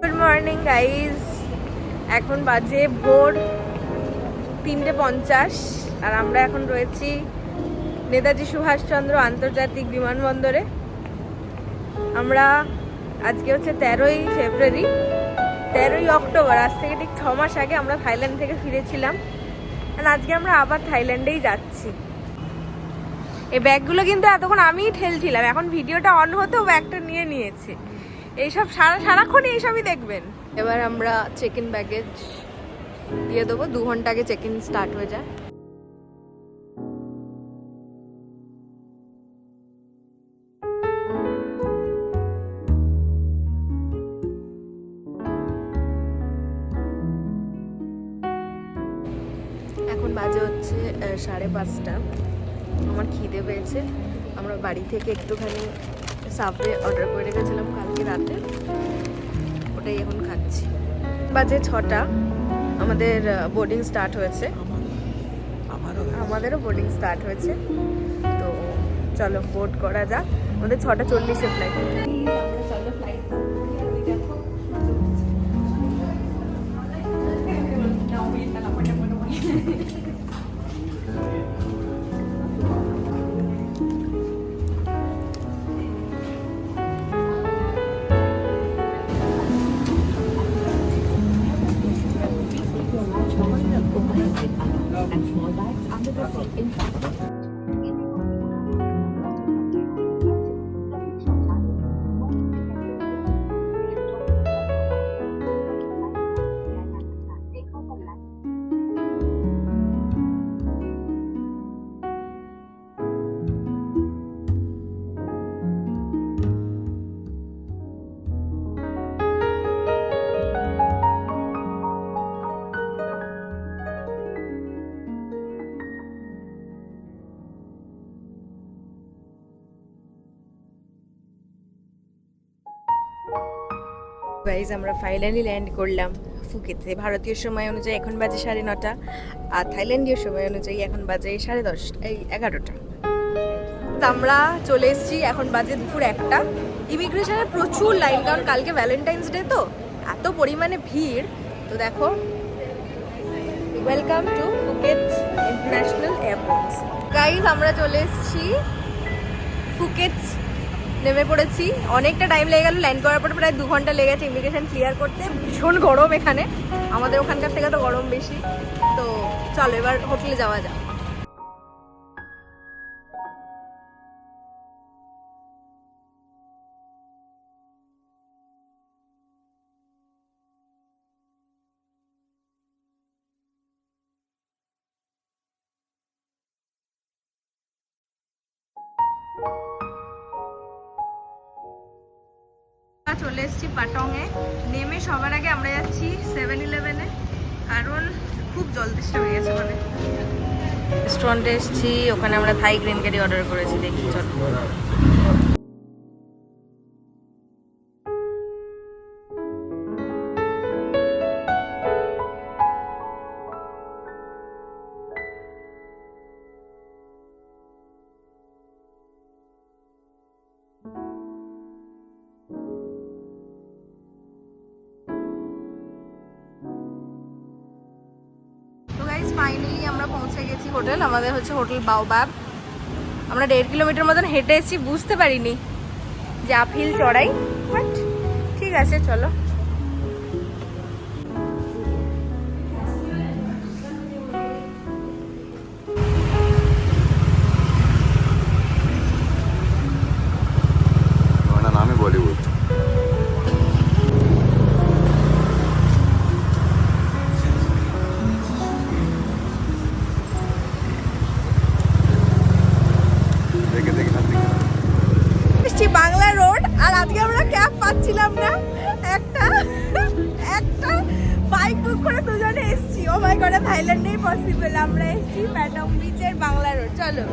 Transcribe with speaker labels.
Speaker 1: Good morning guys, এখন বাজে ভোর 3:50 আর আমরা এখন রয়েছি নেতাজি সুভাষচন্দ্র আন্তর্জাতিক বিমানবন্দরে। আমরা আজকে হচ্ছে 13ই ফেব্রুয়ারি, 13ই অক্টোবর, আজ থেকে ঠিক 6 মাস আগে আমরা থাইল্যান্ড থেকে ফিরেছিলাম। আর আজকে আমরা আবার থাইল্যান্ডেই যাচ্ছি। এই ব্যাগগুলো কিন্তু এতক্ষণ আমিই ঠেলছিলাম, এখন ভিডিওটা অন হতেও ব্যাগটা নিয়ে নিয়েছে। এইসব সারাক্ষণই এইসবই দেখবেন। এবার আমরা চেক ইন ব্যাগেজ দিয়ে দেবো, 2 ঘন্টা আগে চেক ইন স্টার্ট হয়ে যায়। এখন বাজে হচ্ছে 5:30। আমার খিদে পেয়েছে। আমরা বাড়ি থেকে একটুখানি সাবওয়ে অর্ডার করে রেখেছিলাম কালকে রাতে, ওটাই এখন খাচ্ছি। বাজে 6টা, আমাদের বোর্ডিং স্টার্ট হয়েছে, আমাদেরও বোর্ডিং স্টার্ট হয়েছে। তো চলো বোর্ড করা যাক। আমাদের 6:40-এ ফ্লাইট। চলো flight and small bags under the seat in front of us. Guys, আমরা ফাইনালি ল্যান্ড করলাম ফুকেতে। ভারতীয় সময় অনুযায়ী এখন বাজে 9:30, আর থাইল্যান্ডীয় সময় অনুযায়ী এখন বাজে 11:30। আমরা চলে এসেছি, এখন বাজে দুপুর 1টা। ইমিগ্রেশনের প্রচুর লাইন, কারণ কালকে ভ্যালেন্টাইন্স ডে, তো এত পরিমাণে ভিড়। তো দেখো, welcome to Phuket international airport. Guys, আমরা চলে এসেছি ফুকেট, নেমে পড়েছি। অনেকটা টাইম লেগে গেল, ল্যান্ড করার পরে প্রায় 2 ঘন্টা লেগেছে ইমিগ্রেশন ক্লিয়ার করতে। ভীষণ গরম এখানে, আমাদের ওখানকার থেকে তো গরম বেশি। তো চলো এবার হোটেলে যাওয়া যাক। চলে এসেছি পাটংয়ে। নেমে সবার আগে আমরা যাচ্ছি 7-Eleven-এ, কারণ খুব জল তেষ্টা হয়ে গেছে। ওখানে রেস্টুরেন্টে এসেছি, ওখানে আমরা থাই গ্রিন কারি অর্ডার করেছি। দেখি চলো। ফাইনালি আমরা পৌঁছে গেছি হোটেল। আমাদের হচ্ছে হোটেল বাওবাব। আমরা 1.5 কিলোমিটার মতন হেঁটে এসেছি, বুঝতে পারিনি যে আপহিল চড়াই, বাট ঠিক আছে চলো।
Speaker 2: নামই বলিউড।
Speaker 1: বাংলা রোড, আর আজকে আমরা ক্যাব পাচ্ছিলাম না। একটা বাইক বুক করে দুজনে এসেছি। ও মাই গড, থাইল্যান্ডেই পসিবল। আমরা এসেছি প্যাটং বিচের বাংলা রোড। চলো।